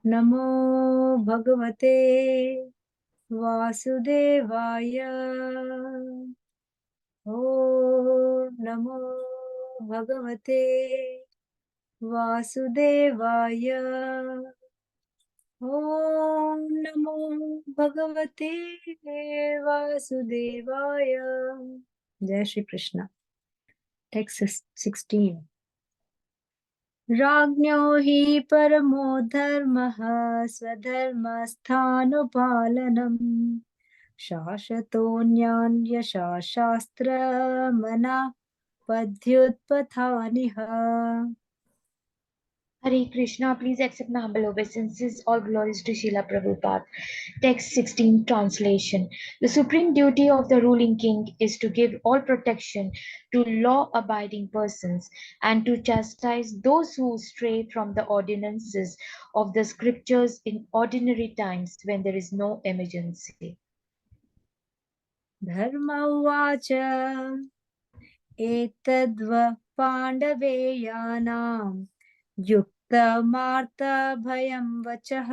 नमो भगवते वासुदेवाय। ॐ नमो भगवते वासुदेवाय। ॐ नमो भगवते वासुदेवाय। जय श्री कृष्ण। टेक्स्ट 16। राज्ञो हि परमो धर्मः स्वधर्मस्थानुपालनम् शाश्वतोऽन्यान्यशा शास्त्रमना पद्युत्पथानिह। Hare Krishna, please accept my humble obeisances. All glories to Srila Prabhupada. Text 16 translation. The supreme duty of the ruling king is to give all protection to law abiding persons and to chastise those who stray from the ordinances of the scriptures in ordinary times when there is no emergency. धर्म उवाच एतद्व पाण्डवेयानां युक्तमार्तभयं वचः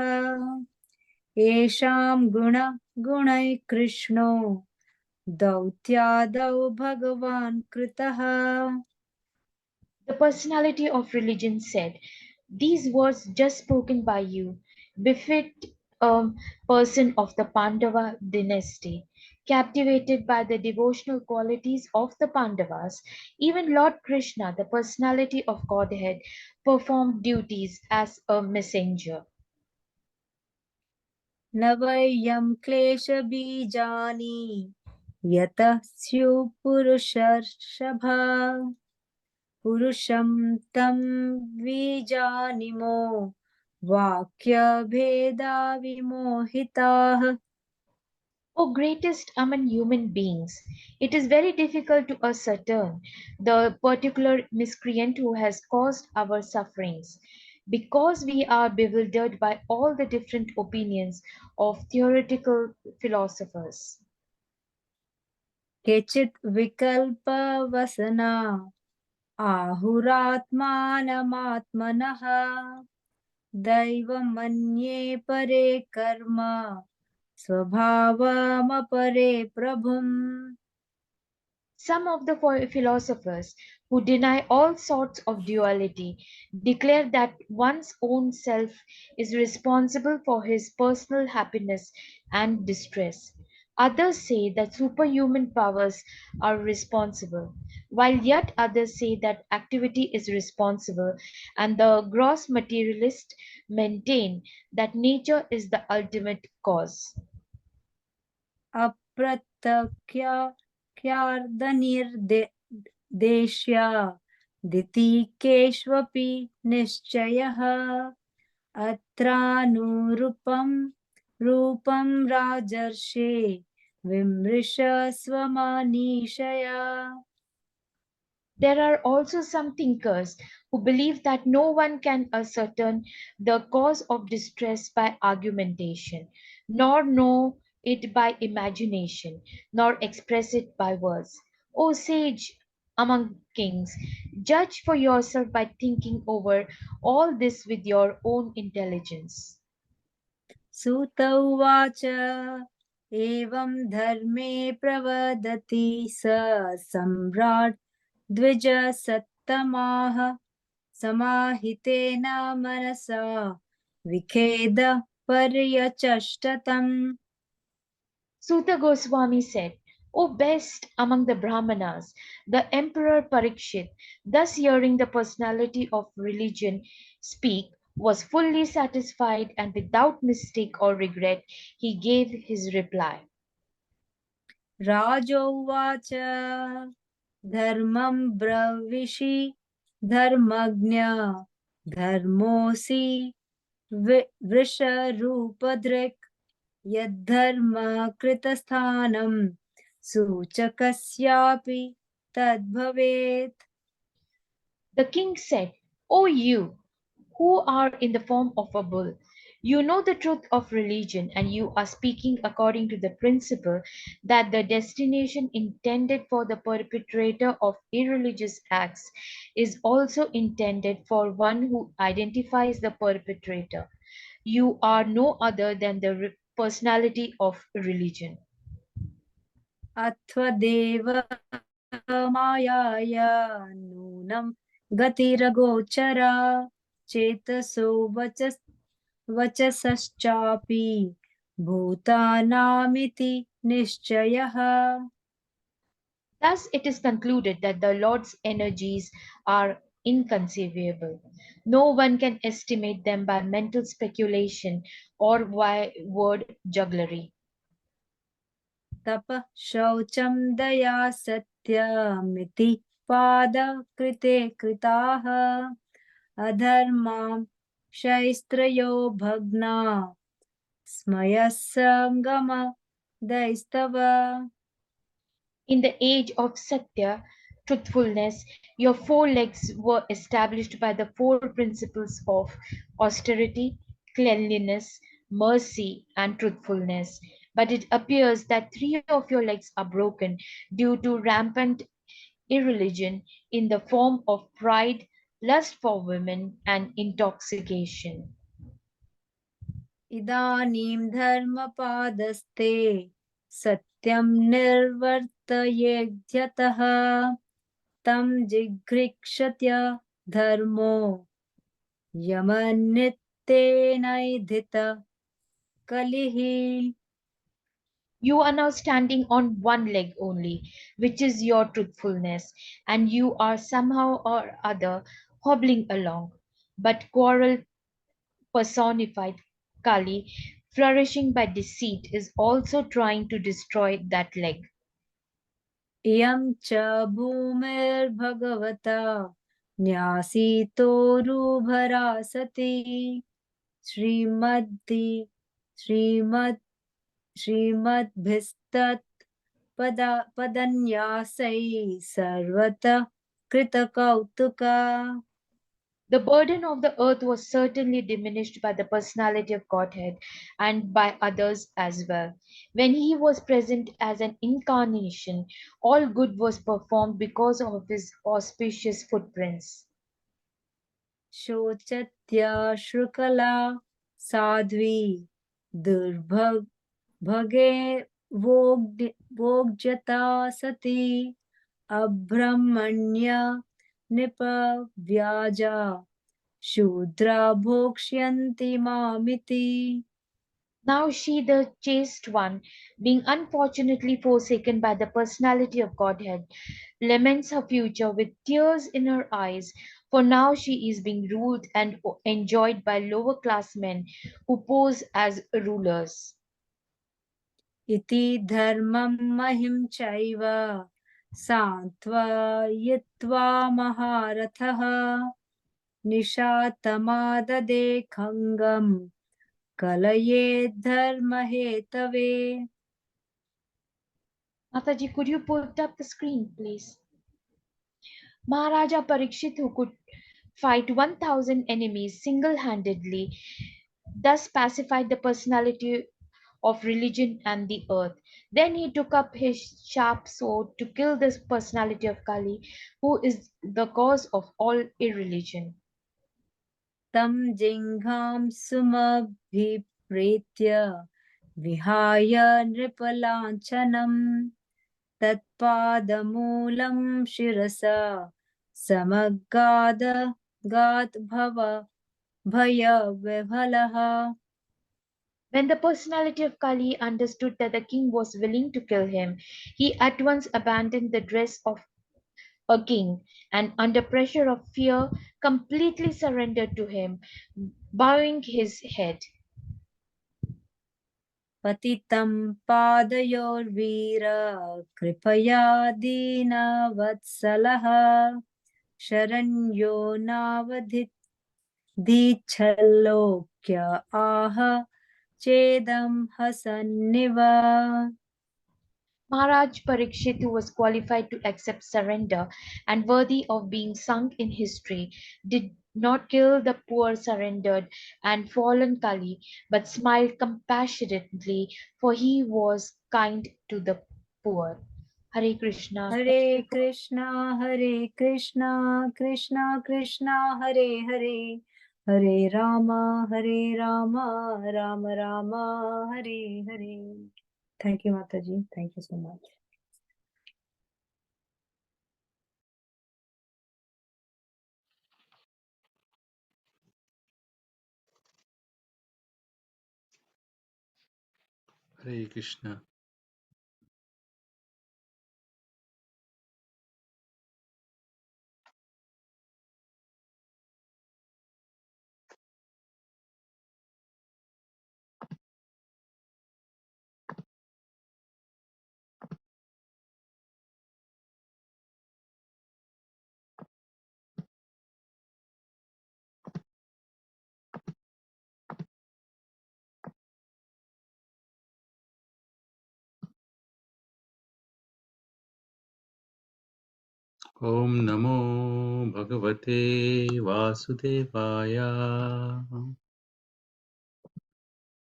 येषां गुणैः कृष्णो दौत्यादौ भगवान् कृतः। The personality of religion said, "These words just spoken by you befit a person of the Pandava dynasty. Captivated by the devotional qualities of the Pandavas, even Lord Krishna, the personality of Godhead, performed duties as a messenger." न वयं क्लेशबीजानि यतः स्युः पुरुषर्षभ पुरुषं तं बीजानिमो वाक्यभेदा विमोहिताः। O greatest among human beings, it is very difficult to ascertain the particular miscreant who has caused our sufferings, because we are bewildered by all the different opinions of theoretical philosophers. केचित् विकल्पवसना आहुरात्मानमात्मनः दैवमन्ये परे कर्म स्वभावमपरे प्रभुम्। Some of the philosophers who deny all sorts of duality declare that one's own self is responsible for his personal happiness and distress. Others say that superhuman powers are responsible, while yet others say that activity is responsible, and the gross materialists maintain that nature is the ultimate cause. अप्रत्यक्ष्यार्धनिर्देश्या दितिकेष्वपि निश्चयः अत्रानुरूपं रूपं राजर्षे विमृश स्वमनीषया। There are also some thinkers who believe that no one can ascertain the cause of distress by argumentation, nor know it by imagination, nor express it by words. O sage among kings, judge for yourself by thinking over all this with your own intelligence. सूत उवाच एवं धर्मे प्रवदति स सम्राट् द्विजसत्तमाः समाहितेन मनसा विखेद पर्यचष्टतम्। Suta Goswami said, "O best among the Brahmanas, the Emperor Parikshit, thus hearing the personality of religion speak, was fully satisfied, and without mistake or regret he gave his reply." राजोवाच धर्मं ब्रवीषि धर्मज्ञ धर्मोऽसि वृषरूपधृक् यद्धर्म कृतस्थानं सूचकस्यापि तद्भवेत्। The king said, "O you who are in the form of a bull, You know the truth of religion, and you are speaking according to the principle that the destination intended for the perpetrator of irreligious acts is also intended for one who identifies the perpetrator. You are no other than the personality of religion. अत्वदेव मायाया नूनं गतिरगोचरा चेतसो वचसश्चापि भूतानामिति निश्चयः. Thus, it is concluded that the Lord's energies are inconceivable. No one can estimate them by mental speculation or by word jugglery. तपः शौचं दया सत्यमिति पादकृते कृताः अधर्मां शैस्त्रयो भग्ना स्मयस्सङ्गमदैस्तव. In the age of Satya, truthfulness, your four legs were established by the four principles of austerity, cleanliness, mercy, and truthfulness. But it appears that three of your legs are broken due to rampant irreligion in the form of pride, lust for women, and intoxication. इदानीं धर्मपादस्ते सत्यं निर्वर्तयेद्यतः तं जिघृक्षत्य धर्मो यमन्नित्येनैधित कलिः. You are now standing on one leg only, which is your truthfulness, and you are somehow or other hobbling along. But quarrel personified, Kali, flourishing by deceit, is also trying to destroy that leg. इयं च भूमिर्भगवता न्यासीतोरुभरा सती श्रीमद्दि श्रीमद् श्रीमद्भिस्तत् पदन्यासैः सर्वतः कृतकौतुका. The burden of the earth was certainly diminished by the personality of Godhead and by others as well. When he was present as an incarnation, all good was performed because of his auspicious footprints. शोचत्या Sadhvi दुर्भगे वोग्यता Sati अब्रह्मण्य निपव्याजा शूद्रा भोक्ष्यन्ति मामिति. Now she, the chaste one, being unfortunately forsaken by the personality of Godhead, laments her future with tears in her eyes, for now she is being ruled and enjoyed by lower class men who pose as rulers. इति धर्मं महिं चैव सान्त्वयित्वा महारथः निशातमाददे खङ्गम् कलयेद्धर्महेतवे. Mataji, could you put up the screen, please? Maharaja Parikshit, who could fight 1,000 enemies single handedly, thus pacified the personality of religion and the earth. Then he took up his sharp sword to kill this personality of Kali, who is the cause of all irreligion. तं जिह्वां सुमभिप्रेत्य विहाय नृपलाञ्छनम् तत्पादमूलं शिरसा समगाद भयविह्वलः. When the personality of Kali understood that the king was willing to kill him, he at once abandoned the dress of a king and, under pressure of fear, completely surrendered to him, bowing his head. पतितं पादयोर्वीर कृपया दीनवत्सलः शरण्यो नावधिच्छल्लोक्य आह चेदं हसन्निव. Maharaj Parikshit, who was qualified to accept surrender and worthy of being sung in history, did not kill the poor surrendered and fallen Kali, but smiled compassionately, for he was kind to the poor. Hare Krishna. Hare Krishna, Hare Krishna, Krishna Krishna, Hare Hare, Hare Rama, Hare Rama, Rama Rama, Hare Hare. Thank you, Mataji. Thank you so much. Hare Krishna. Om Namo Bhagavate Vasudevaya.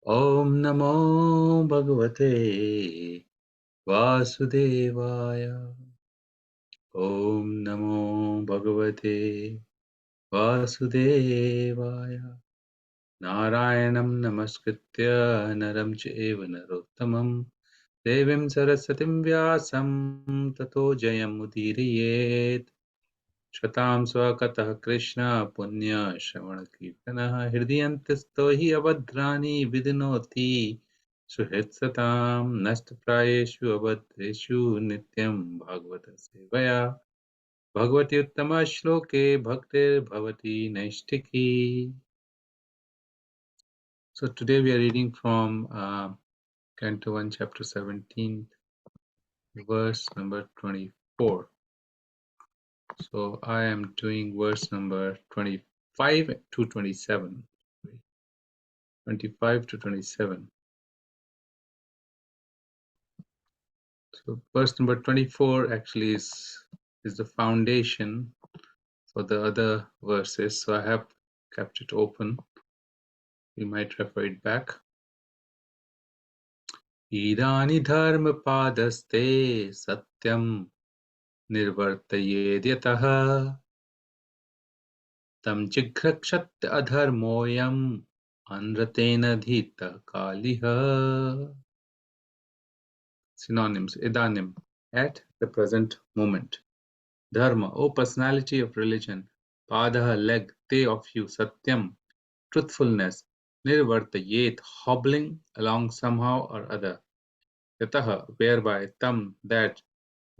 Om Namo Bhagavate Vasudevaya. Om Namo Bhagavate Vasudevaya. Narayanam Namaskritya Naram Chaiva Narottamam Devim Sarasatim Vyasam Tato Jayam Udiriyet. Shvatam Swakatah Krishna Punya Shravana Kirtana Hridyantasto hi Abhadrani Vidinoti Suhitsatam Nastprayeshu Abhadreshu Nityam Bhagavata Sevaya Bhagavati Uttama Shloke Bhaktir Bhavati Naishtiki. So today we are reading from Canto 1, Chapter 17, verse number 24. So I am doing verse number 25 to 27. 25 to 27. So verse number 24 actually is the foundation for the other verses. So I have kept it open. We might refer it back. Idani dharma padaste satyam nirvartayedyataha tam jighrakshat adharmoyam anratena dhita kaliha. Synonyms. Idanim. At the present moment. Dharma, O personality of religion. Padaha, leg. Te, of you. Satyam, truthfulness. Nirvartayet, hobbling along somehow or other. Yataha, whereby. Tam, that.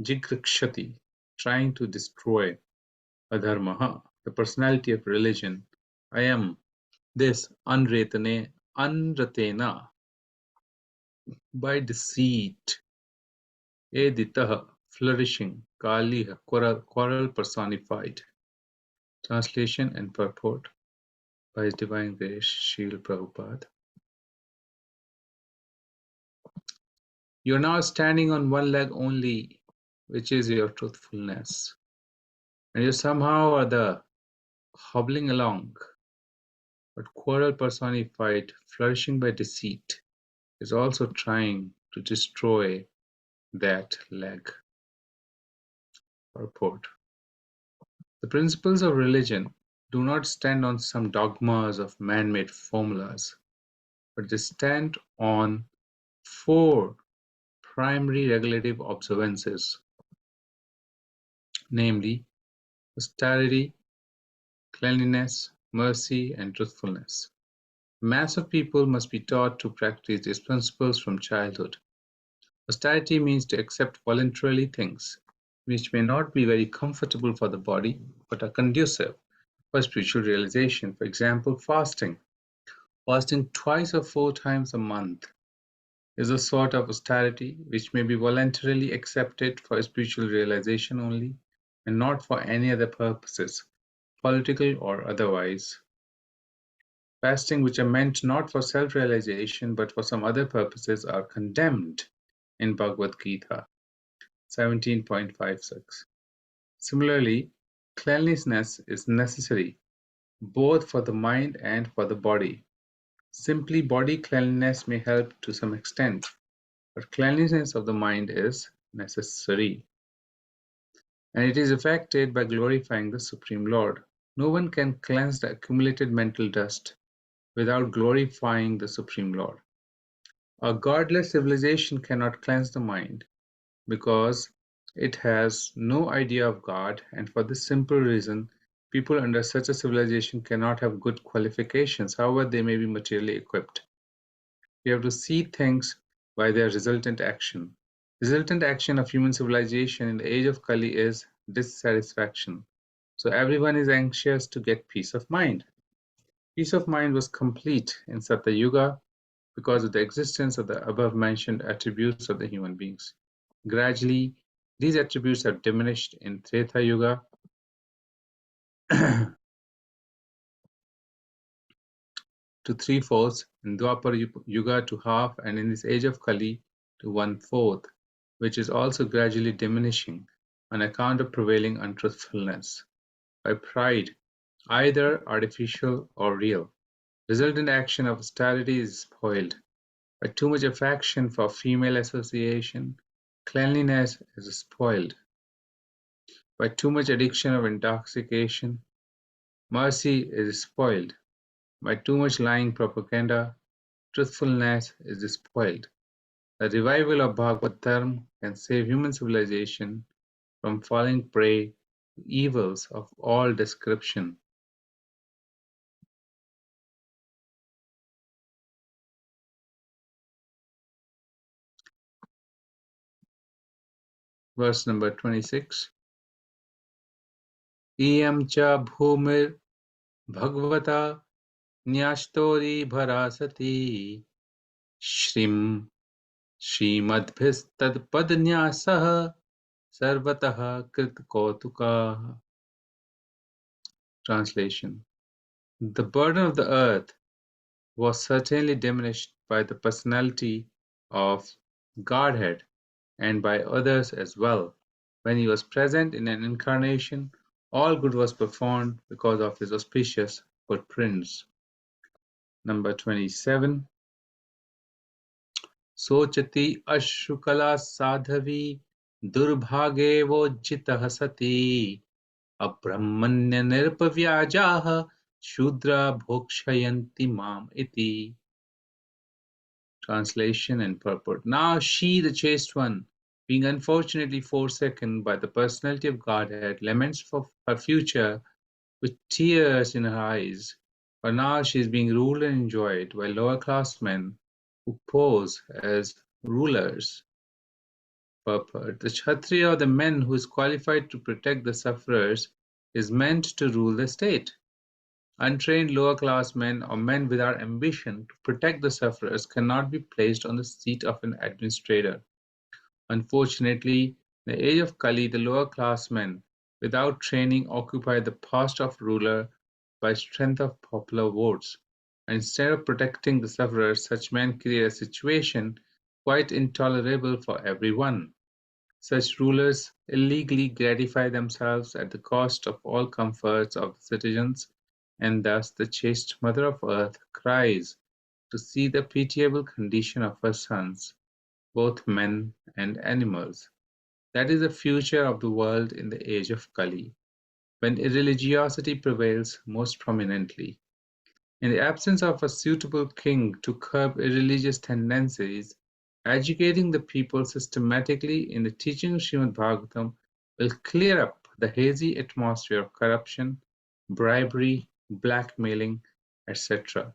Jigrikshati, trying to destroy. Adharmaha, the personality of religion. I am this unratena, by deceit. Editaha, flourishing. Kaliha, quarrel personified. Translation and purport by His Divine Grace Srila Prabhupada. You are now standing on one leg only, which is your truthfulness. And you somehow or other hobbling along, but quarrel personified, flourishing by deceit, is also trying to destroy that leg. Purport. The principles of religion do not stand on some dogmas of man-made formulas, but they stand on four primary regulative observances, namely austerity, cleanliness, mercy, and truthfulness. The mass of people must be taught to practice these principles from childhood. Austerity means to accept voluntarily things which may not be very comfortable for the body, but are conducive for spiritual realization. For example, fasting. Fasting twice or four times a month is a sort of austerity which may be voluntarily accepted for spiritual realization only, and not for any other purposes, political or otherwise. Fasting which are meant not for self-realization but for some other purposes are condemned in Bhagavad Gita 17.56. Similarly, cleanliness is necessary both for the mind and for the body. Simply body cleanliness may help to some extent, but cleanliness of the mind is necessary, and it is effected by glorifying the Supreme Lord. No one can cleanse the accumulated mental dust without glorifying the Supreme Lord. A godless civilization cannot cleanse the mind, because it has no idea of God, and for this simple reason, people under such a civilization cannot have good qualifications, however they may be materially equipped. We have to see things by their resultant action. Resultant action of human civilization in the age of Kali is dissatisfaction. So everyone is anxious to get peace of mind. Peace of mind was complete in Satya Yuga because of the existence of the above-mentioned attributes of the human beings. Gradually, these attributes have diminished in Treta Yuga to three-fourths, in Dwapar Yuga to half, and in this age of Kali to one-fourth, which is also gradually diminishing on account of prevailing untruthfulness, by pride, either artificial or real. Resultant action of austerity is spoiled by too much affection for female association. Cleanliness is spoiled by too much addiction of intoxication. Mercy is spoiled by too much lying propaganda. Truthfulness is spoiled. The revival of Bhagavad Dharma can save human civilization from falling prey to evils of all description. Verse number 26. Iyam cha bhumir bhagavata न्याष्टोरी भरासति श्रीं श्रीमद्भिस्तत्पदन्यासः सर्वतः कृतकौतुकाः. Translation. The burden of the earth was certainly diminished by the personality of Godhead and by others as well. When he was present in an incarnation, all good was performed because of his auspicious footprints. Number 27. सोचति अश्रुकला Sadhvi दुर्भाग्यवोज्झितः सति अब्रह्मण्यनिरपव्याजाः शूद्रा भोक्षयन्ति माम् iti. Translation and purport. Now she, the chaste one, being unfortunately forsaken by the personality of Godhead, laments for her future with tears in her eyes. For now she is being ruled and enjoyed by lower class men who pose as rulers. Purport. The Kshatriya, or the man who is qualified to protect the sufferers, is meant to rule the state. Untrained lower class men or men without ambition to protect the sufferers cannot be placed on the seat of an administrator. Unfortunately, in the age of Kali, the lower class men without training occupy the post of ruler by strength of popular votes. And instead of protecting the sufferers, such men create a situation quite intolerable for everyone. Such rulers illegally gratify themselves at the cost of all comforts of the citizens, and thus the chaste Mother of Earth cries to see the pitiable condition of her sons, both men and animals. That is the future of the world in the age of Kali, when irreligiosity prevails most prominently. In the absence of a suitable king to curb irreligious tendencies, educating the people systematically in the teaching of Srimad Bhagavatam will clear up the hazy atmosphere of corruption, bribery, blackmailing, etc.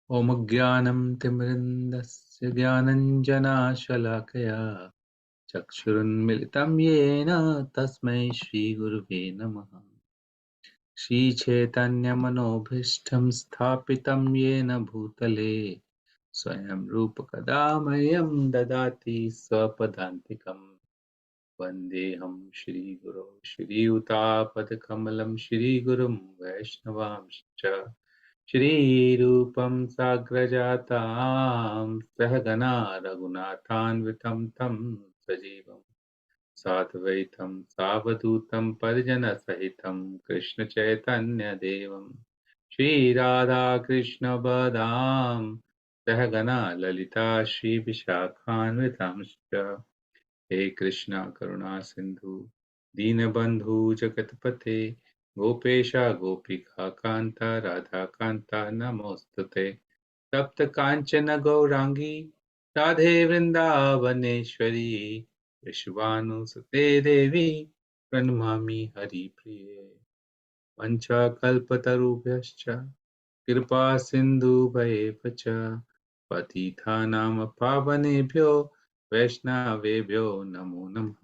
Om Jnanam Timrindasya Jnananjana Chakshurunmilitam Yena Tasmai Shri Guruve Namaha. श्रीचैतन्यमनोभीष्टं स्थापितं येन भूतले स्वयं रूपकदा मह्यं ददाति स्वपदान्तिकम्. वन्देऽहं श्रीगुरो श्रीयुतापदकमलं श्रीगुरुं वैष्णवांश्च श्रीरूपं साग्रजातां सहगना रघुनाथान्वितं तं सजीवम् साद्वैतं सावधूतं परिजनसहितं कृष्णचैतन्यदेवं श्रीराधाकृष्णपदां सहगणा ललिता श्रीविशाखान्वितांश्च हे कृष्णा करुणा सिन्धु दीनबन्धु जगत्पते गोपेश गोपिका कान्ता राधाकान्ता नमोऽस्तुते तप्त काञ्चन गौराङ्गी राधे वृन्दावनेश्वरी विश्वानुसुते देवी प्रणमामि हरिप्रिये वञ्चाकल्पतरुभ्यश्च कृपा सिन्धुभयेव च पतितानां पावनेभ्यो वैष्णवेभ्यो नमो नमः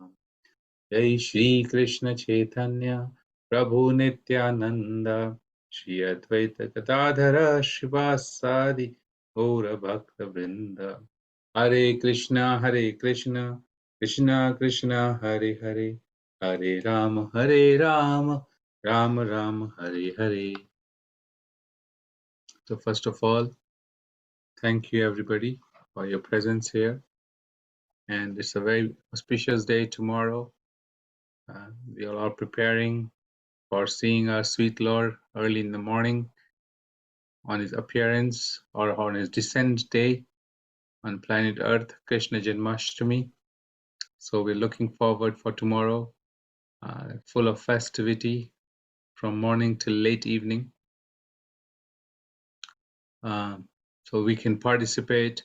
जय श्री कृष्ण चैतन्य प्रभु नित्यानंद श्री अद्वैत गदाधर शिवासादि गौर भक्त वृंद हरे Krishna Krishna Krishna Hare Hare Hare Ram Ram Ram Hare Hare. So first of all, thank you everybody for your presence here, and it's a very auspicious day tomorrow. We all are preparing for seeing our sweet Lord early in the morning on his appearance or on his descent day on planet Earth, Krishna Janmashtami. So we're looking forward for tomorrow, full of festivity from morning till late evening. So we can participate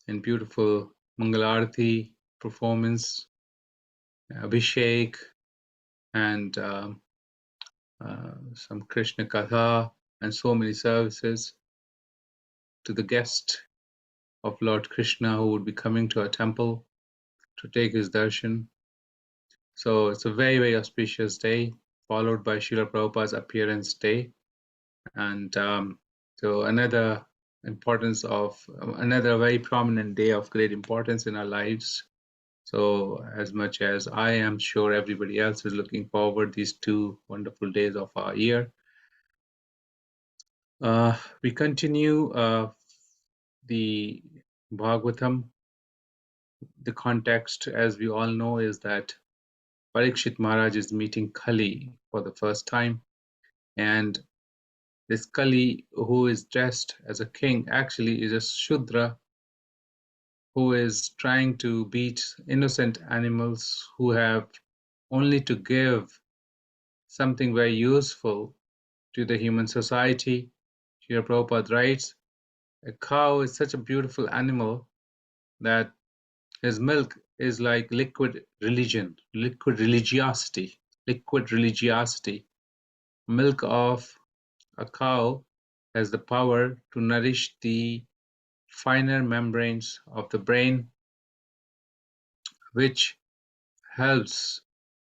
in beautiful Mangalarti performance, Abhishek, and some Krishna Katha, and so many services to the guest of Lord Krishna who would be coming to our temple to take his darshan. So it's a very, very auspicious day, followed by Srila Prabhupada's appearance day. And so another importance of another very prominent day of great importance in our lives. So as much as I am sure everybody else is looking forward these 2 wonderful days of our year. We continue the Bhagavatam. The context, as we all know, is that Parikshit Maharaj is meeting Kali for the first time, and this Kali, who is dressed as a king, actually is a Shudra who is trying to beat innocent animals who have only to give something very useful to the human society. Srila Prabhupada writes, a cow is such a beautiful animal that his milk is like liquid religion, liquid religiosity, liquid religiosity. Milk of a cow has the power to nourish the finer membranes of the brain, which helps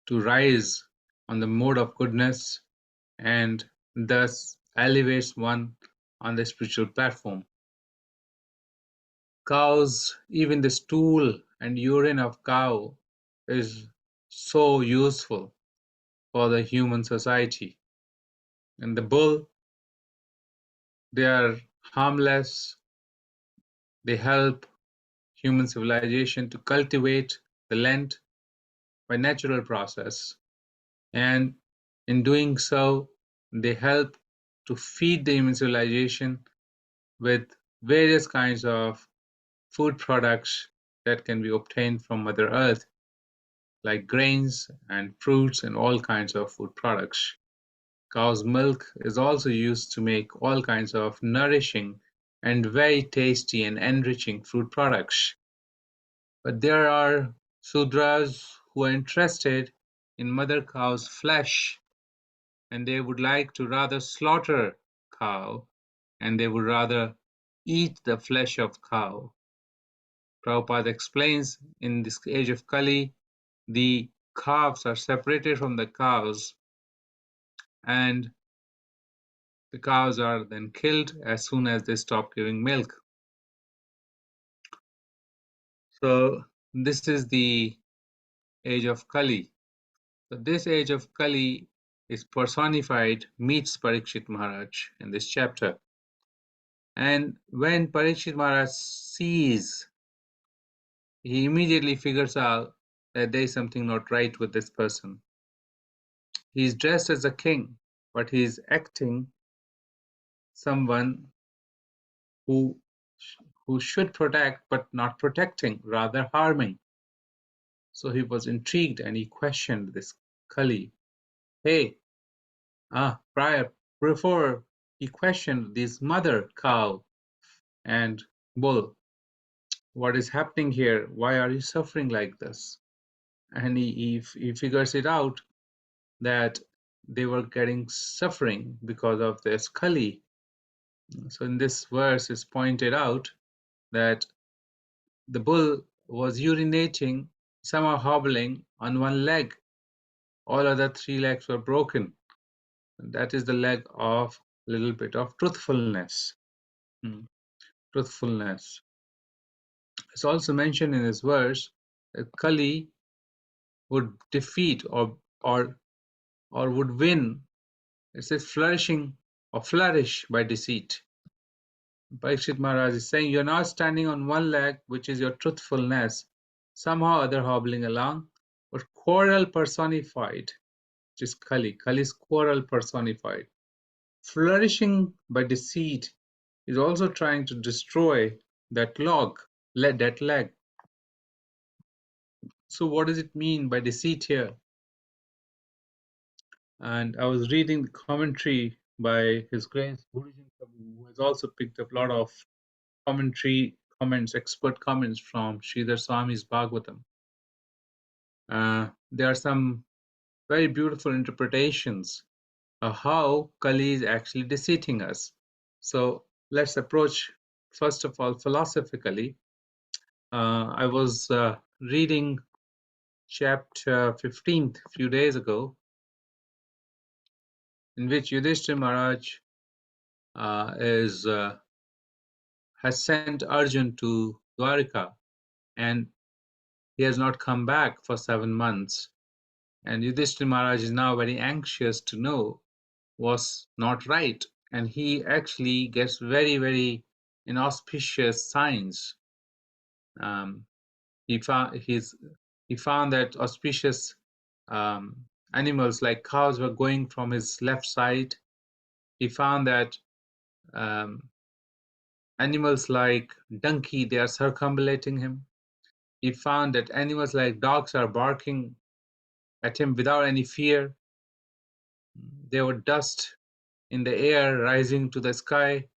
to rise on the mode of goodness and thus elevates one on the spiritual platform. Cows, even the stool and urine of cow is so useful for the human society. And the bull, they are harmless, they help human civilization to cultivate the land by natural process, and in doing so they help to feed the human civilization with various kinds of food products that can be obtained from Mother Earth, like grains and fruits and all kinds of food products. Cow's milk is also used to make all kinds of nourishing and very tasty and enriching fruit products. But there are Sudras who are interested in mother cow's flesh, and they would like to rather slaughter cow, and they would rather eat the flesh of cow. Prabhupada explains in this age of Kali, the calves are separated from the cows, and the cows are then killed as soon as they stop giving milk. So this is the age of Kali. So this age of Kali is personified, meets Parikshit Maharaj in this chapter. And when Parikshit Maharaj sees, he immediately figures out that there is something not right with this person. He is dressed as a king, but he is acting someone who who should protect but not protecting, rather harming. So he was intrigued and he questioned this Kali. Hey, prior, before he questioned this mother cow and bull, what is happening here? Why are you suffering like this? And he figures it out that they were getting suffering because of this Kali. So in this verse, it's pointed out that the bull was urinating, somehow hobbling on one leg. All other three legs were broken. And that is the leg of a little bit of truthfulness. Truthfulness. It's also mentioned in this verse that Kali would defeat or would win. It says flourishing or flourish by deceit. Parikshit Maharaj is saying, you're now standing on one leg, which is your truthfulness, somehow other hobbling along, but quarrel personified, which is Kali. Kali's quarrel personified. Flourishing by deceit is also trying to destroy that that leg. So what does it mean by deceit here? And I was reading the commentary by His Grace Guruji Prabhu, who has also picked up a lot of comments, expert comments from Sridhar Swami's Bhagavatam. There are some very beautiful interpretations of how Kali is actually deceiving us. So let's approach, first of all, philosophically. I was reading chapter 15 a few days ago, in which Yudhishthira Maharaj has sent Arjun to Dwarika, and he has not come back for 7 months. And Yudhishthira Maharaj is now very anxious to know what's not right, and he actually gets very, very inauspicious signs. He found that auspicious animals like cows were going from his left side. He found that um, animals like donkey, they are circumambulating him. He found that animals like dogs are barking at him without any fear. There were dust in the air rising to the sky.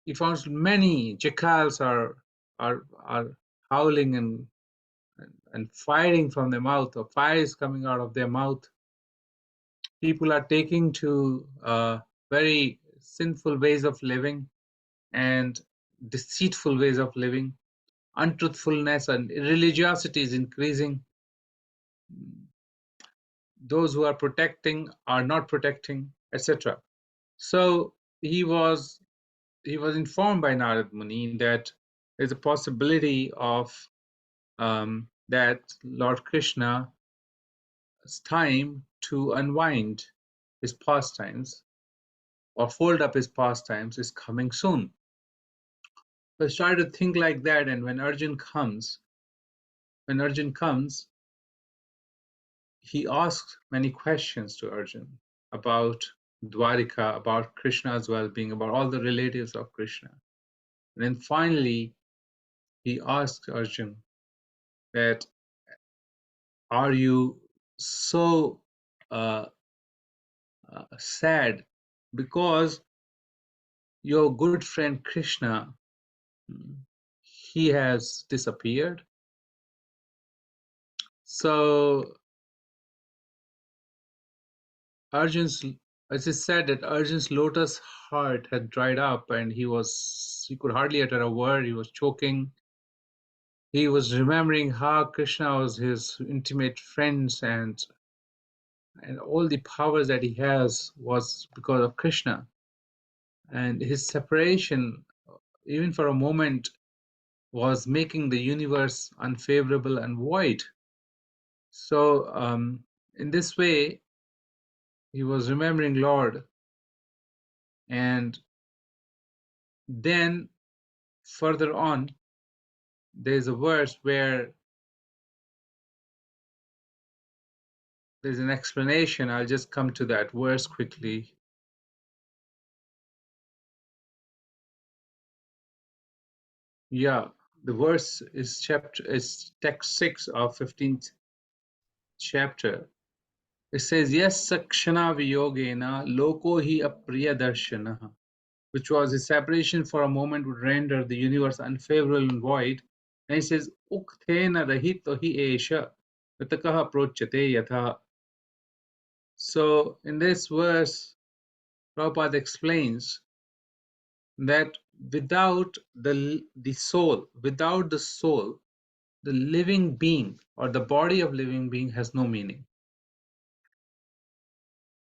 He found many jackals are howling and firing from their mouth, or fire is coming out of their mouth. People are taking to very sinful ways of living and deceitful ways of living. Untruthfulness and religiosity is increasing. Those who are protecting are not protecting, etc. So he was informed by Narad Muni that there's a possibility of that Lord Krishna's time to unwind his pastimes or fold up his pastimes is coming soon. So I started to think like that, and when Arjun comes, he asks many questions to Arjun about Dwarika, about Krishna's well-being, about all the relatives of Krishna. And then finally, he asks Arjun that, are you so sad because your good friend Krishna, he has disappeared? So as it said that Arjun's lotus heart had dried up and he could hardly utter a word. He was choking. He was remembering how Krishna was his intimate friends, and all the powers that he has was because of Krishna. And his separation, even for a moment, was making the universe unfavorable and void. So in this way, he was remembering Lord. And then further on, there's a verse where there's an explanation. I'll just come to that verse quickly. Yeah, the verse is text 6 of 15th chapter. It says, Yes, sakshana viyogena loko hi apriya darshana, which was his separation for a moment would render the universe unfavorable and void. And he says, Ukthena rahito hi esha vitakaha prochate yatha. So in this verse, Prabhupada explains that without the soul, the living being or the body of living being has no meaning.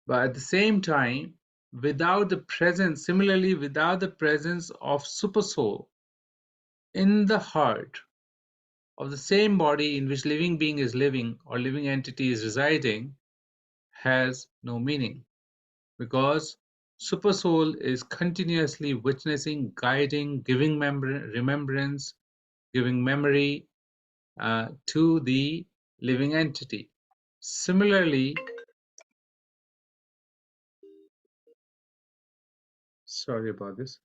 But at the same time, similarly, without the presence of supersoul in the heart of the same body in which living being is living or living entity is residing, has no meaning, because supersoul is continuously witnessing, guiding, giving remembrance, giving memory to the living entity. Similarly, sorry about this.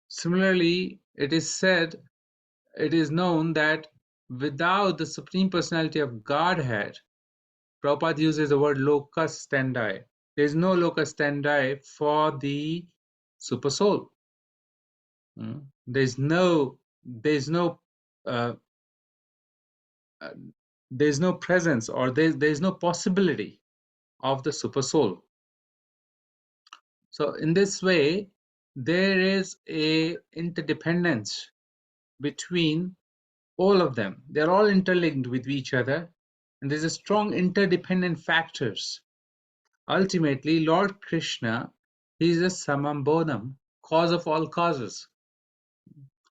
Similarly, it is known that without the Supreme Personality of Godhead, Prabhupada uses the word locus standi. There is no locus standi for the Supersoul. There's no uh, there's no presence, or there's no possibility of the Supersoul. So in this way, there is a interdependence between all of them. They're all interlinked with each other, and there's a strong interdependent factors. Ultimately, Lord Krishna is a samambodham, cause of all causes.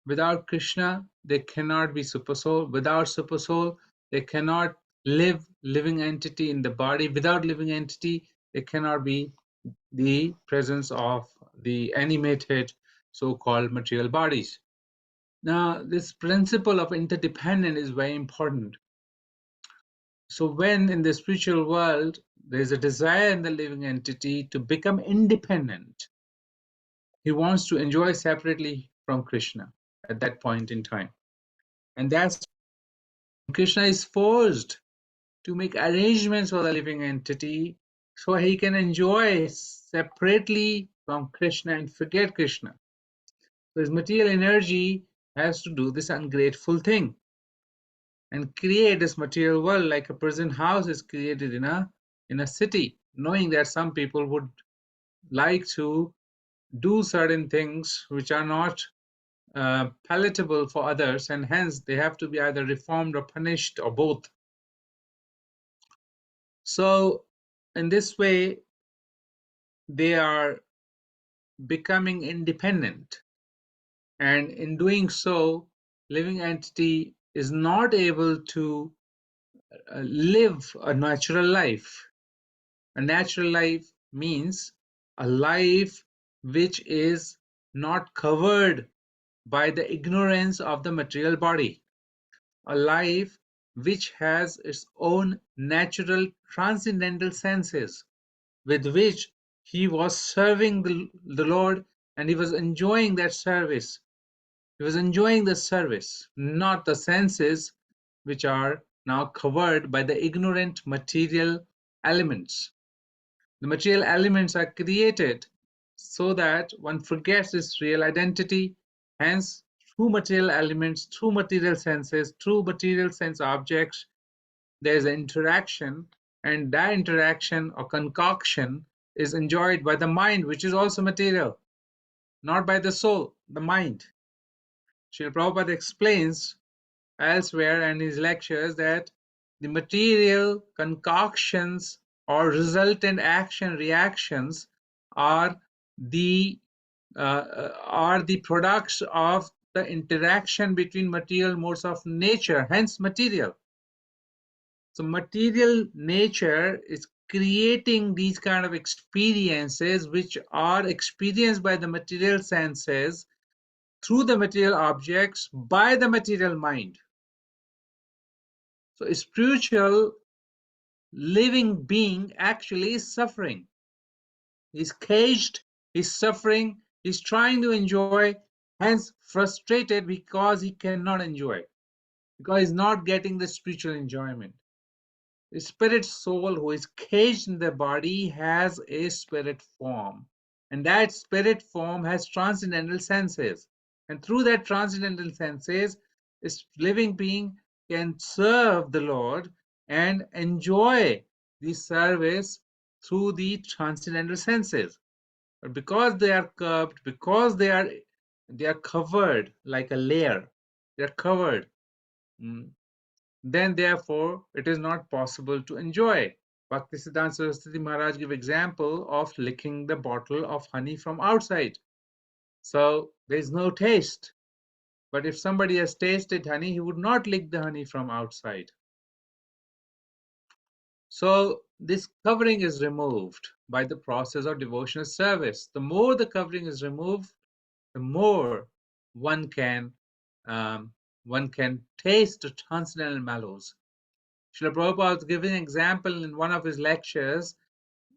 Without Krishna, there cannot be Supersoul. Without Supersoul, there cannot living entity in the body. Without living entity, there cannot be the presence of the animated so-called material bodies. Now, this principle of interdependence is very important. So when in the spiritual world, there is a desire in the living entity to become independent, he wants to enjoy separately from Krishna at that point in time. And that's Krishna is forced to make arrangements for the living entity so he can enjoy separately from Krishna and forget Krishna. So his material energy has to do this ungrateful thing and create this material world like a prison house is created in a city, knowing that some people would like to do certain things which are not palatable for others, and hence they have to be either reformed or punished or both. So in this way, they are becoming independent, and in doing so, living entity is not able to live a natural life. A natural life means a life which is not covered by the ignorance of the material body, a life which has its own natural transcendental senses with which he was serving the Lord, and he was enjoying that service. He was enjoying the service, not the senses which are now covered by the ignorant material elements. The material elements are created so that one forgets its real identity. Hence, through material elements, through material senses, through material sense objects, there is an interaction, and that interaction or concoction is enjoyed by the mind, which is also material, not by the soul, the mind. Srila Prabhupada explains elsewhere in his lectures that the material concoctions or resultant action reactions are the products of the interaction between material modes of nature, hence material. So material nature is creating these kind of experiences which are experienced by the material senses through the material objects by the material mind. So spiritual living being actually is suffering. He's caged, he's suffering, he's trying to enjoy, hence frustrated because he cannot enjoy, because he's not getting the spiritual enjoyment. The spirit soul who is caged in the body has a spirit form, and that spirit form has transcendental senses. And through that transcendental senses, this living being can serve the Lord and enjoy the service through the transcendental senses. But because they are curbed, because they are covered like a layer, they are covered. mm, then therefore it is not possible to enjoy. Bhaktisiddhanta Saraswati Maharaj give example of licking the bottle of honey from outside. So there is no taste. But if somebody has tasted honey, he would not lick the honey from outside. So this covering is removed by the process of devotional service. The more the covering is removed, the more one can um, one can taste the transcendental mallows. Srila Prabhupada was giving an example in one of his lectures.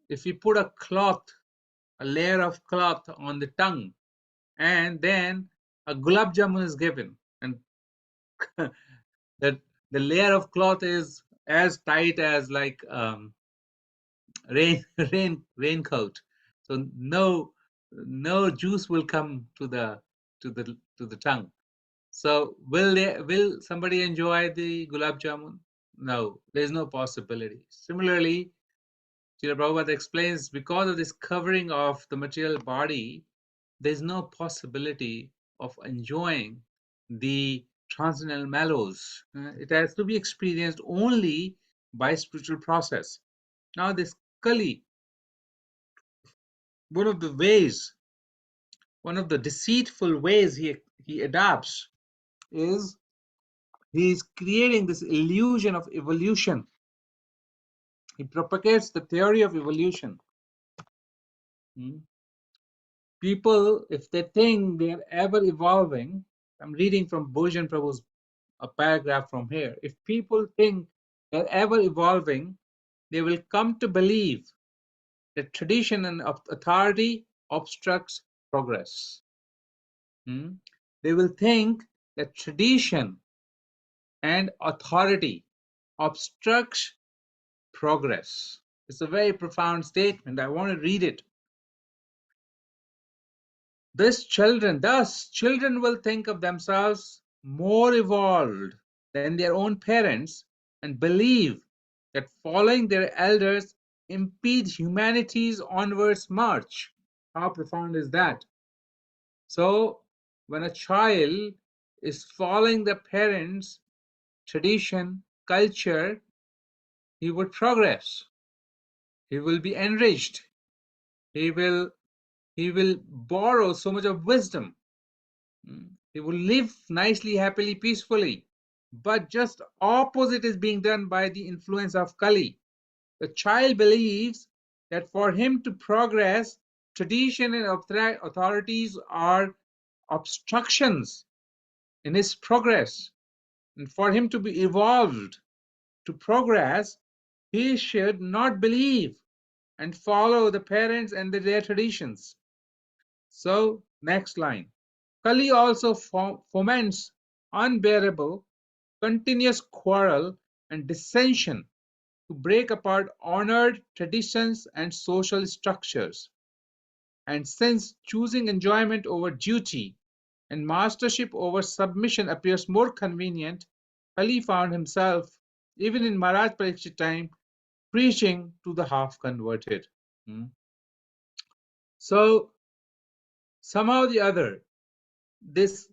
If you put a cloth, a layer of cloth on the tongue, and then a gulab jamun is given, and that the layer of cloth is as tight as like rain raincoat, so no juice will come to the tongue. So will somebody enjoy the gulab jamun? No, there's no possibility. Similarly, Srila Prabhupada explains, because of this covering of the material body, there's no possibility of enjoying the transcendental mellows. It has to be experienced only by spiritual process. Now, this Kali, one of the ways, one of the deceitful ways he adapts is he's creating this illusion of evolution. He propagates the theory of evolution. Hmm. People, if they think they are ever evolving, I'm reading from Bhujan Prabhu's a paragraph from here. If people think they're ever evolving, they will come to believe that tradition and authority obstructs progress. They will think that tradition and authority obstructs progress. It's a very profound statement. I want to read it. Thus, children will think of themselves more evolved than their own parents and believe that following their elders impedes humanity's onwards march. How profound is that? So, when a child is following the parents' tradition, culture, he would progress. He will be enriched. He will borrow so much of wisdom. He will live nicely, happily, peacefully. But just opposite is being done by the influence of Kali. The child believes that for him to progress, tradition and authorities are obstructions in his progress. And for him to be evolved, to progress, he should not believe and follow the parents and their traditions. So, next line. Kali also foments unbearable, continuous quarrel and dissension to break apart honored traditions and social structures. And since choosing enjoyment over duty and mastership over submission appears more convenient, Kali found himself, even in Maharaj Parikshit time, preaching to the half-converted. So, somehow or the other, this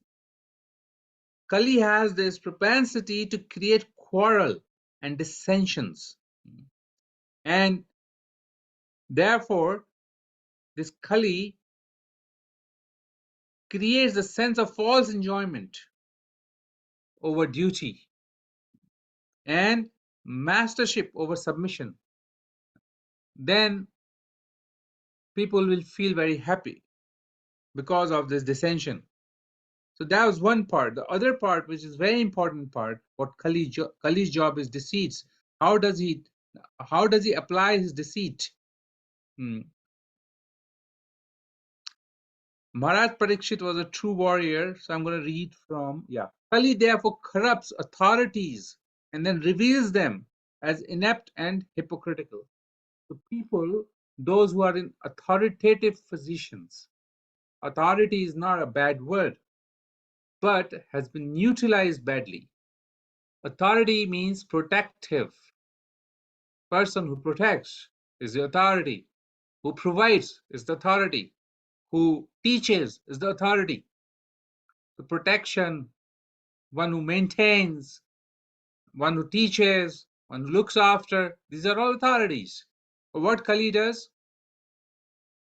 Kali has this propensity to create quarrel and dissensions. And therefore, this Kali creates a sense of false enjoyment over duty and mastership over submission. Then people will feel very happy because of this dissension. So that was one part. The other part, which is very important part, what Kali's job is deceits. How does he How does he apply his deceit? Maharaj Parikshit was a true warrior, so I'm going to read from, Kali therefore corrupts authorities and then reveals them as inept and hypocritical. The people, those who are in authoritative positions, authority is not a bad word, but has been utilized badly. Authority means protective. Person who protects is the authority. Who provides is the authority. Who teaches is the authority. The protection, one who maintains, one who teaches, one who looks after, these are all authorities. But what Kali does,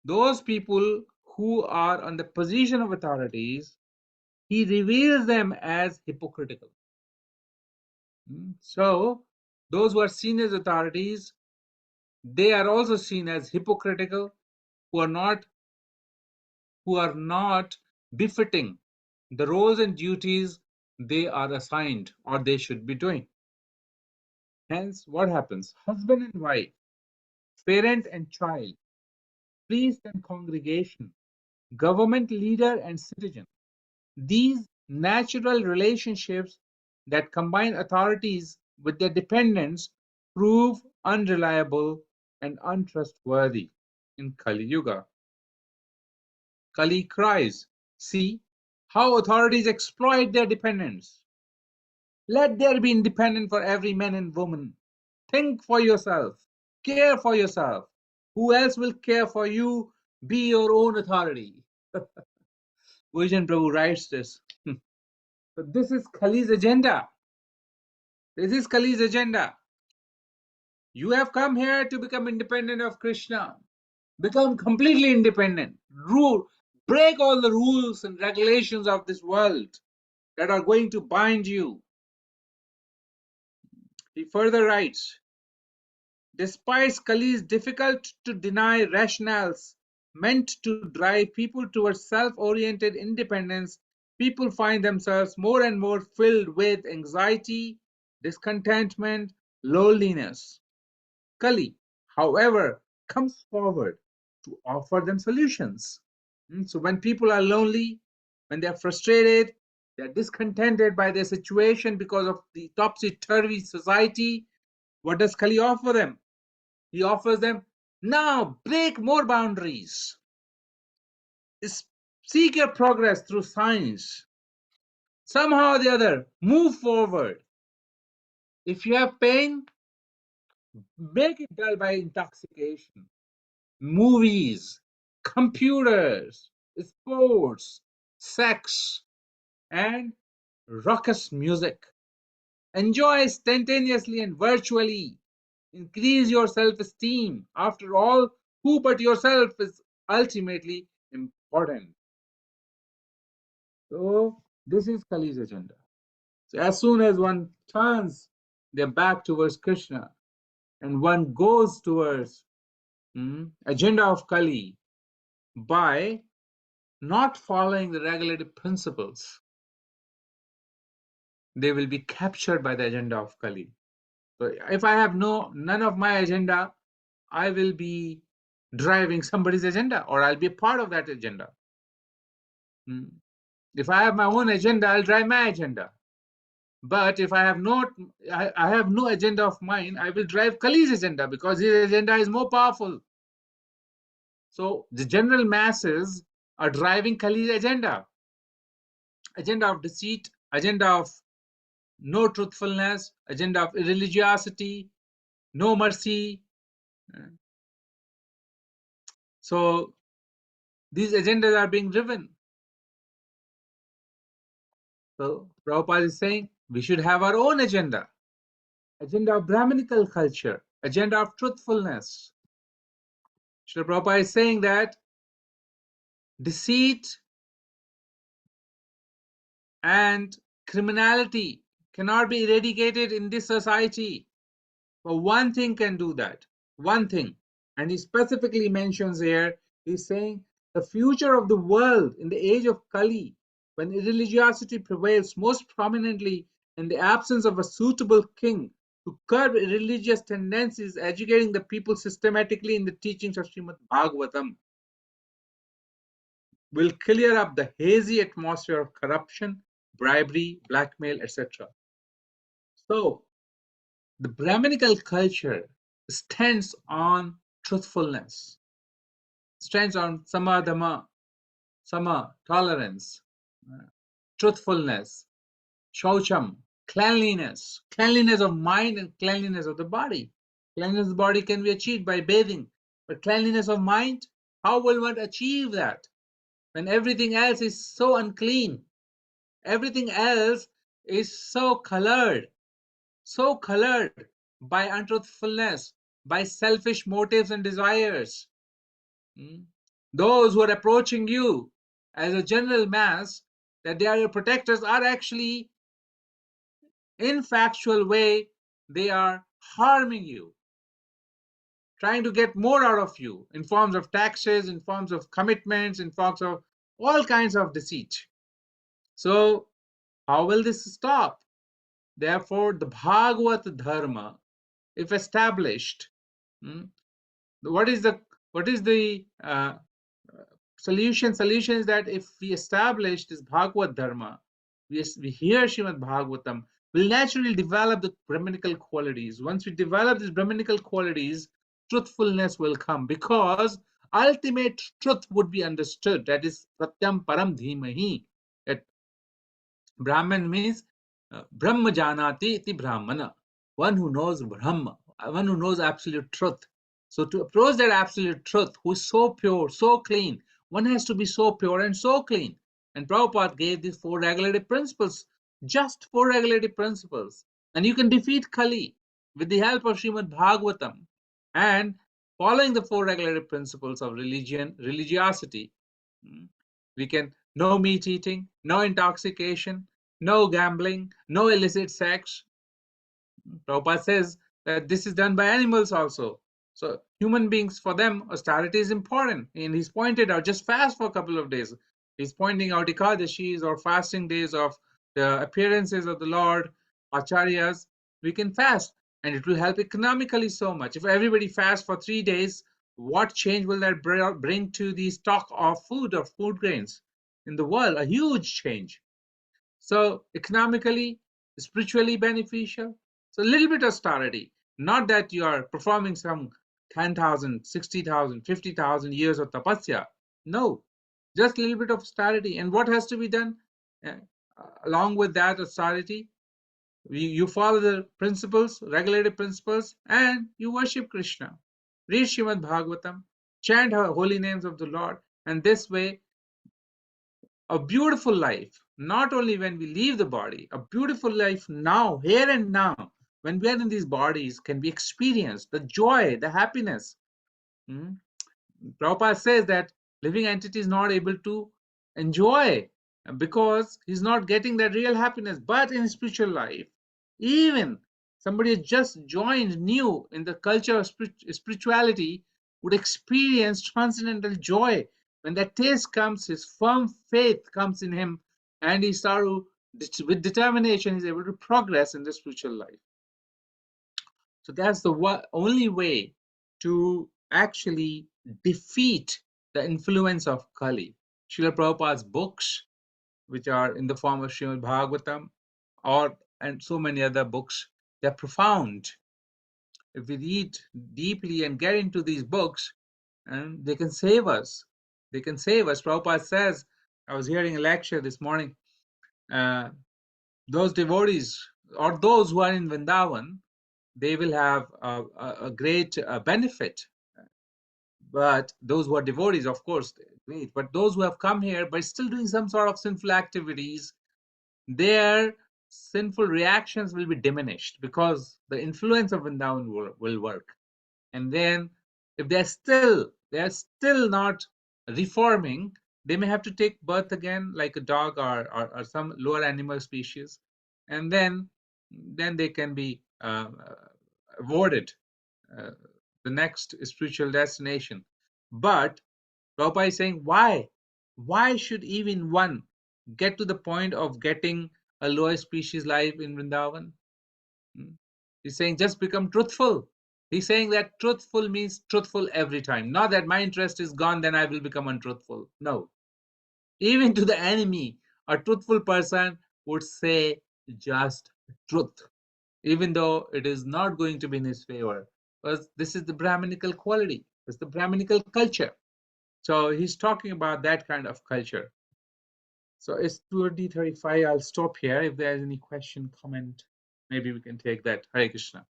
those people who are on the position of authorities, he reveals them as hypocritical. So those who are seen as authorities, they are also seen as hypocritical, who are not befitting the roles and duties they are assigned or they should be doing. Hence, what happens? Husband and wife, parent and child, priest and congregation, government leader and citizen. These natural relationships that combine authorities with their dependents prove unreliable and untrustworthy in Kali Yuga. Kali cries, see how authorities exploit their dependents. Let there be independence for every man and woman. Think for yourself. Care for yourself. Who else will care for you? Be your own authority. Vision Prabhu writes this. But this is Kali's agenda. This is Kali's agenda. You have come here to become independent of Krishna. Become completely independent. Rule. Break all the rules and regulations of this world that are going to bind you. He further writes, despite Kali's difficult to deny rationales meant to drive people towards self-oriented independence, people find themselves more and more filled with anxiety, discontentment, loneliness. Kali, however, comes forward to offer them solutions. So when people are lonely, when they are frustrated, they are discontented by their situation because of the topsy-turvy society, what does Kali offer them? He offers them, now break more boundaries. Seek your progress through science. Somehow or the other, move forward. If you have pain, make it dull by intoxication. Movies, computers, sports, sex, and raucous music. Enjoy instantaneously and virtually. Increase your self-esteem. After all, who but yourself is ultimately important. So this is Kali's agenda. So as soon as one turns their back towards Krishna and one goes towards agenda of Kali by not following the regulative principles, they will be captured by the agenda of Kali. So if I have none of my agenda, I will be driving somebody's agenda, or I'll be a part of that agenda. If I have my own agenda, I'll drive my agenda. But if I have no agenda of mine, I will drive Kali's agenda because his agenda is more powerful. So the general masses are driving Kali's agenda of deceit, agenda of no truthfulness, agenda of irreligiosity, no mercy. So these agendas are being driven. So Prabhupada is saying we should have our own agenda of Brahminical culture, agenda of truthfulness. Srila Prabhupada is saying that deceit and criminality cannot be eradicated in this society. But one thing can do that. One thing. And he specifically mentions here, he's saying the future of the world in the age of Kali, when irreligiosity prevails most prominently in the absence of a suitable king, to curb religious tendencies, educating the people systematically in the teachings of Srimad Bhagavatam will clear up the hazy atmosphere of corruption, bribery, blackmail, etc. So, the Brahminical culture stands on truthfulness, stands on samadhama, sama, tolerance, truthfulness, shaucham, cleanliness, cleanliness of mind and cleanliness of the body. Cleanliness of the body can be achieved by bathing, but cleanliness of mind, how will one achieve that when everything else is so unclean? Everything else is so colored by untruthfulness, by selfish motives and desires. Hmm? Those who are approaching you as a general mass, that they are your protectors, are actually, in factual way, they are harming you, trying to get more out of you in forms of taxes, in forms of commitments, in forms of all kinds of deceit. So, how will this stop? Therefore, the Bhagavad Dharma, if established, hmm, what is the solution? Solution is that if we establish this Bhagavad Dharma, we hear Srimad Bhagavatam, we'll naturally develop the Brahminical qualities. Once we develop these Brahminical qualities, truthfulness will come, because ultimate truth would be understood. That is Satyam Param Dhimahi. That Brahman means Brahma Janati iti Brahmana, one who knows Brahma, one who knows absolute truth. So to approach that absolute truth, who is so pure, so clean, one has to be so pure and so clean. And Prabhupada gave these four regulative principles, just four regulative principles. And you can defeat Kali with the help of Srimad Bhagavatam and following the four regulative principles of religiosity. We can no meat eating, no intoxication, no gambling, no illicit sex. Prabhupada says that this is done by animals also. So human beings, for them, austerity is important. And he's pointed out, just fast for a couple of days. He's pointing out Ekadashis or fasting days of the appearances of the Lord, Acharyas. We can fast, and it will help economically so much. If everybody fasts for 3 days, what change will that bring to the stock of food or food grains in the world? A huge change. So economically, spiritually beneficial. So a little bit of austerity, not that you are performing some 10,000, 60,000, 50,000 years of tapasya. No, just a little bit of austerity. And what has to be done along with that austerity? You follow the principles, regulative principles, and you worship Krishna. Read Srimad Bhagavatam, chant holy names of the Lord, and this way a beautiful life, not only when we leave the body, a beautiful life now, here and now, when we are in these bodies, can be experienced, the joy, the happiness. Hmm? Prabhupada says that living entity is not able to enjoy because he's not getting that real happiness. But in spiritual life, even somebody has just joined new in the culture of spirituality would experience transcendental joy. When that taste comes, his firm faith comes in him, and he starts with determination, he's able to progress in the spiritual life. So that's the only way to actually defeat the influence of Kali. Srila Prabhupada's books, which are in the form of Srimad Bhagavatam, and so many other books, they're profound. If we read deeply and get into these books, and they can save us. They can save us. Prabhupada says, I was hearing a lecture this morning, those devotees or those who are in Vrindavan, they will have a great benefit. But those who are devotees, of course, great. But those who have come here but still doing some sort of sinful activities, their sinful reactions will be diminished because the influence of Vrindavan will work. And then if they're still not reforming, they may have to take birth again like a dog or some lower animal species, and then they can be awarded uh, the next spiritual destination. But Prabhupada is saying, why? Why should even one get to the point of getting a lower species life in Vrindavan? He's saying just become truthful. He's saying that truthful means truthful every time. Not that my interest is gone, then I will become untruthful. No. Even to the enemy, a truthful person would say just truth, even though it is not going to be in his favor. Because this is the Brahminical quality, it's the Brahminical culture. So he's talking about that kind of culture. So it's 20:35. I'll stop here. If there's any question, comment, maybe we can take that. Hare Krishna.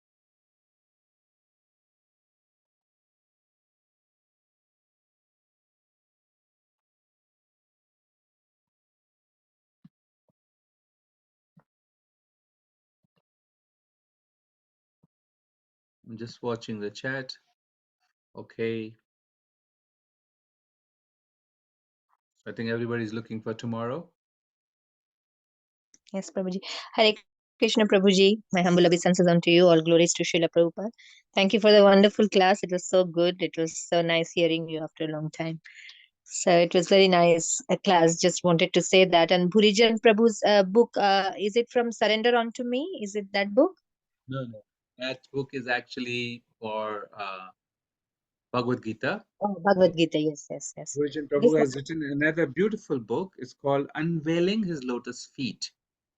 I'm just watching the chat. Okay. I think everybody's looking for tomorrow. Yes, Prabhuji. Hare Krishna, Prabhuji. My humble obeisances unto you. All glories to Srila Prabhupada. Thank you for the wonderful class. It was so good. It was so nice hearing you after a long time. So it was very nice a class. Just wanted to say that. And Bhurijan Prabhu's book, is it from Surrender Unto Me? Is it that book? No, no. That book is actually for Bhagavad Gita. Oh, Bhagavad Gita. Yes, yes, yes. Gurujan This Prabhu book, has written another beautiful book. It's called Unveiling His Lotus Feet.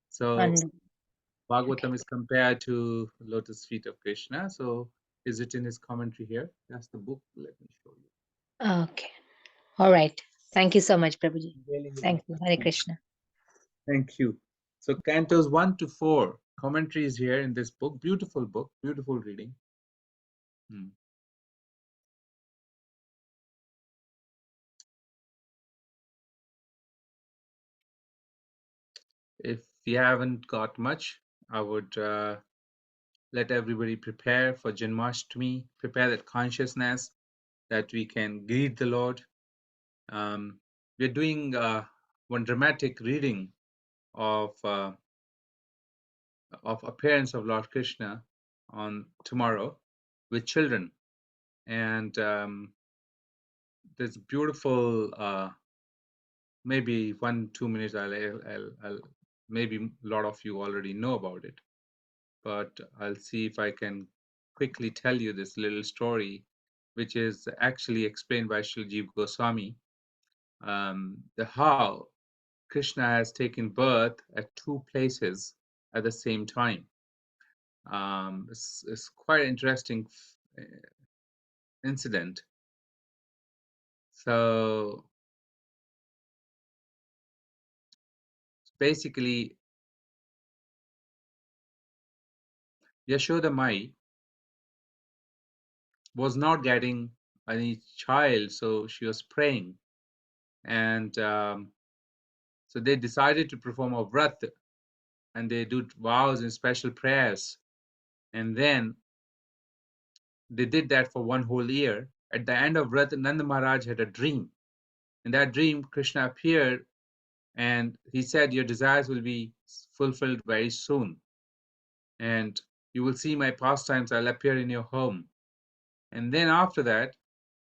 So and okay. Bhagavatam is compared to lotus feet of Krishna. So is it in his commentary here? That's the book. Let me show you. Okay. All right. Thank you so much, Prabhuji. Unveiling His Thank you. Lotus Hare Feet. Krishna. Thank you. So cantos 1 to 4 commentaries here in this book. Beautiful book, beautiful reading. If you haven't got much, I would let everybody prepare for Janmashtami, prepare that consciousness that we can greet the Lord. We're doing one dramatic reading of appearance of Lord Krishna on tomorrow with children, and there's beautiful. Maybe 1-2 minutes. I'll maybe a lot of you already know about it, but I'll see if I can quickly tell you this little story, which is actually explained by Srila Jiva Goswami. The how Krishna has taken birth at two places at the same time. It's quite an interesting incident. So basically, Yashoda Mai was not getting any child, so she was praying, and so they decided to perform a vrat, and they do vows and special prayers, and then they did that for one whole year. At the end of vrat, Nanda Maharaj had a dream. In that dream, Krishna appeared, and he said, "Your desires will be fulfilled very soon, and you will see my pastimes. I'll appear in your home." And then after that,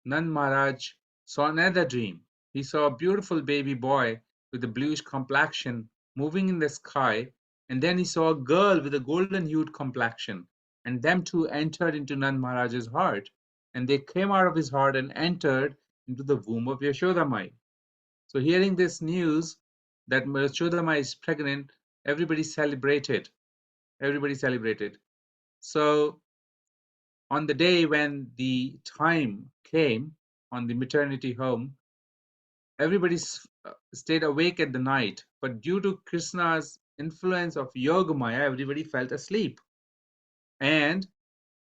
Nand Maharaj saw another dream. He saw a beautiful baby boy with a bluish complexion moving in the sky, and then he saw a girl with a golden hued complexion, and them two entered into Nand Maharaj's heart, and they came out of his heart and entered into the womb of Yashodamai. So hearing this news that Yashodamai is pregnant, everybody celebrated. Everybody celebrated. So on the day when the time came on the maternity home, everybody stayed awake at the night, but due to Krishna's influence of Yogamaya, everybody felt asleep. And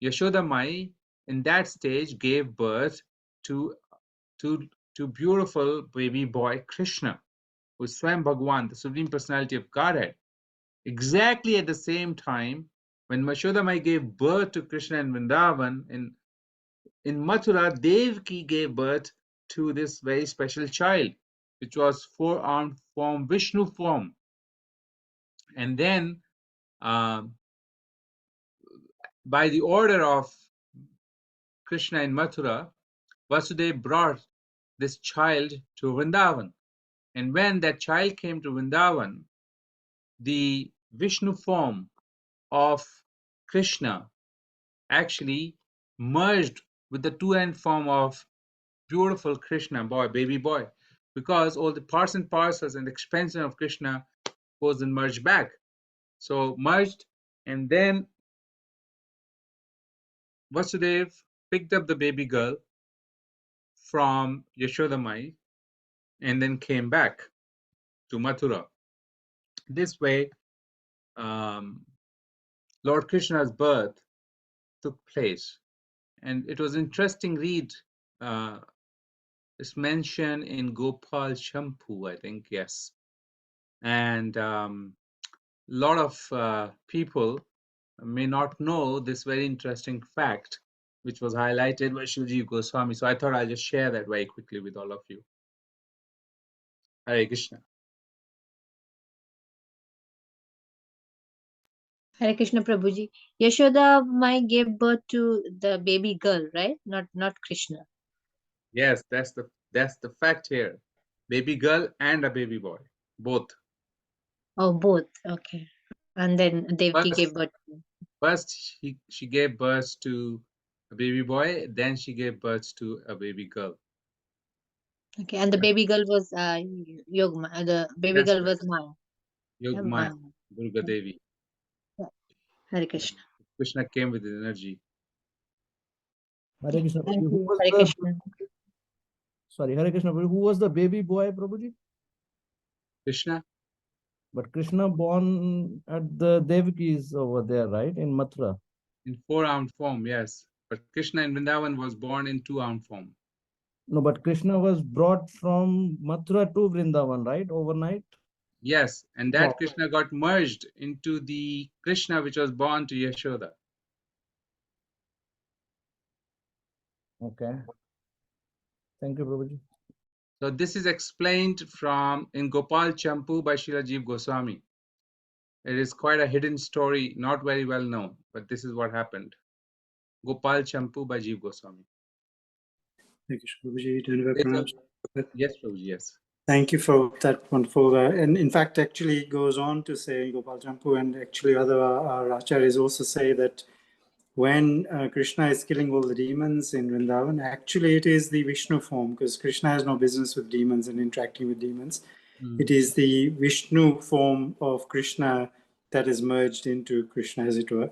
Yashoda Mai, in that stage, gave birth to, to beautiful baby boy Krishna, who is Swam Bhagwan, the Supreme Personality of Godhead. Exactly at the same time, when Yashoda Mai gave birth to Krishna in Vrindavan, in Mathura, Devaki gave birth to this very special child, which was four-armed form, Vishnu form. And then, by the order of Krishna in Mathura, Vasudeva brought this child to Vrindavan. And when that child came to Vrindavan, the Vishnu form of Krishna actually merged with the two-end form of beautiful Krishna boy, baby boy, because all the parts and parcels and expansion of Krishna goes and merged back. So merged, and then Vasudev picked up the baby girl from Yashoda Mai and then came back to Mathura. This way, Lord Krishna's birth took place. And it was interesting read. It's mentioned in Gopal Champu, I think, yes. And lot of people may not know this very interesting fact, which was highlighted by Shivji Goswami. So I thought I'll just share that very quickly with all of you. Hare Krishna. Hare Krishna Prabhuji. Yashoda Mai gave birth to the baby girl, right? Not Krishna. Yes, that's the fact here. Baby girl and a baby boy, both. Oh, both. Okay. And then Devaki First, gave birth. first she gave birth to a baby boy, then she gave birth to a baby girl. Okay. And the baby girl was Yogma. The baby That's girl right. was Maya. Yeah, Yogmaya, Maya. Durga Devi. Yeah. Hare Krishna. Krishna came with energy. Hare Krishna. Thank Who you. was Hare the, Krishna. sorry, Hare Krishna. Who was the baby boy, Prabhuji? Krishna But Krishna born at the Devaki's over there, right? In Mathura. in 4-ounce form, yes. But Krishna in Vrindavan was born in 2-ounce form. No, but Krishna was brought from Mathura to Vrindavan, right? Overnight. Yes, and Wow. that Krishna got merged into the Krishna which was born to Yashoda. Okay. Thank you, Prabhuji. So this is explained from in Gopal Champu by Srila Jeev Goswami. It is quite a hidden story, not very well known, but this is what happened. Gopal Champu by Jeev Goswami. Thank you, Prabhuji. Dhanavad It's pranam. Yes, Prabhuji, yes. Thank you for that wonderful, and in fact, actually goes on to say Gopal Champu, and actually other our acharyas also say that when Krishna is killing all the demons in Vrindavan, actually it is the Vishnu form, because Krishna has no business with demons and interacting with demons. It is the Vishnu form of Krishna that is merged into Krishna, as it were,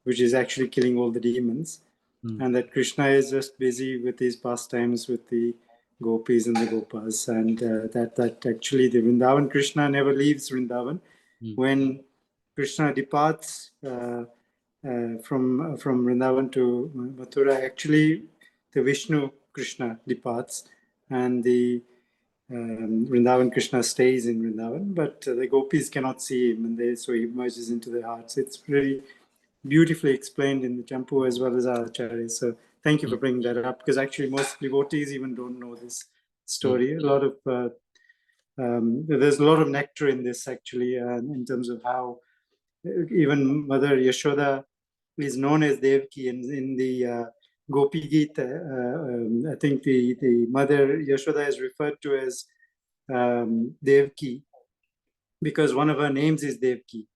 which is actually killing all the demons. And that Krishna is just busy with his pastimes with the gopis and the gopas, and that actually the Vrindavan Krishna never leaves Vrindavan. When Krishna departs from Vrindavan to Mathura, actually the Vishnu Krishna departs, and the Vrindavan Krishna stays in Vrindavan, but the gopis cannot see him, and so he merges into their hearts. It's really beautifully explained in the Champu as well as our acharyas. So thank you for bringing that up, because actually most devotees even don't know this story. A lot of there's a lot of nectar in this actually, in terms of how even Mother Yashoda is known as Devaki, and in the Gopi Gita, I think the Mother Yashoda is referred to as Devaki because one of her names is Devaki.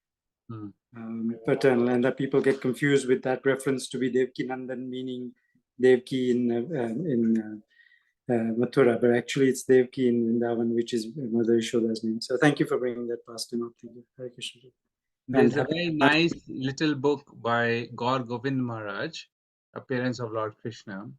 Paternal, and that people get confused with that reference to be Devaki Nandan, meaning Devaki in Mathura, but actually it's Devaki in Vrindavan, which is Mother Yashoda's name. So thank you for bringing that past up. Thank you. Hare Krishna. There's a very nice little book by Gaur Govind Maharaj, Appearance of Lord Krishna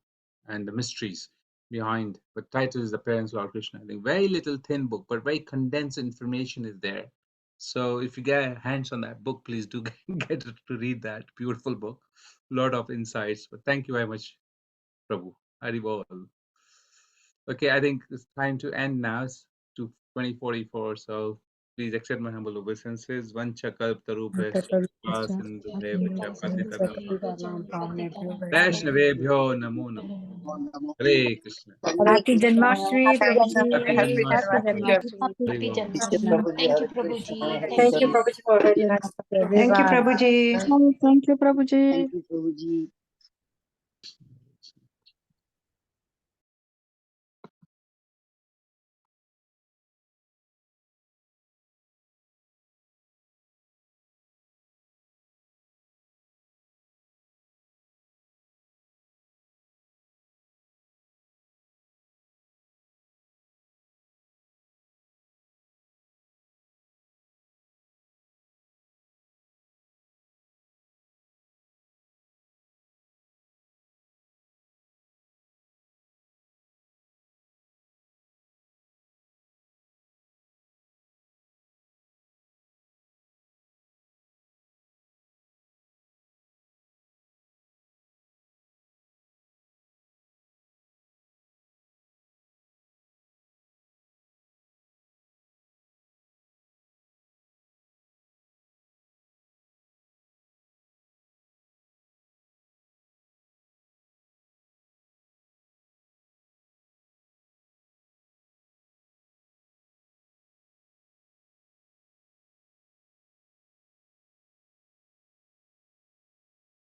and the Mysteries behind. The title is Appearance of Lord Krishna. I think very little thin book, but very condensed information is there. So if you get hands on that book, please do get to read that beautiful book. A lot of insights. But thank you very much, Prabhu. Haribol. Okay, I think it's time to end now. It's 20:44. So please accept my humble obeisances. Vancha kalptarubhascha sindhubheva Vaishnavebhyo namo namo. Hare Krishna. Happy Janmashtami, Hare Krishna Prabhuji. Prabhuji. Happy Happy Janmashtami. Janmashtami. Thank you, Prabhuji. Thank you, Prabhuji, for holding us. Thank you, Prabhuji. Thank you, Prabhuji. Thank you, Prabhuji.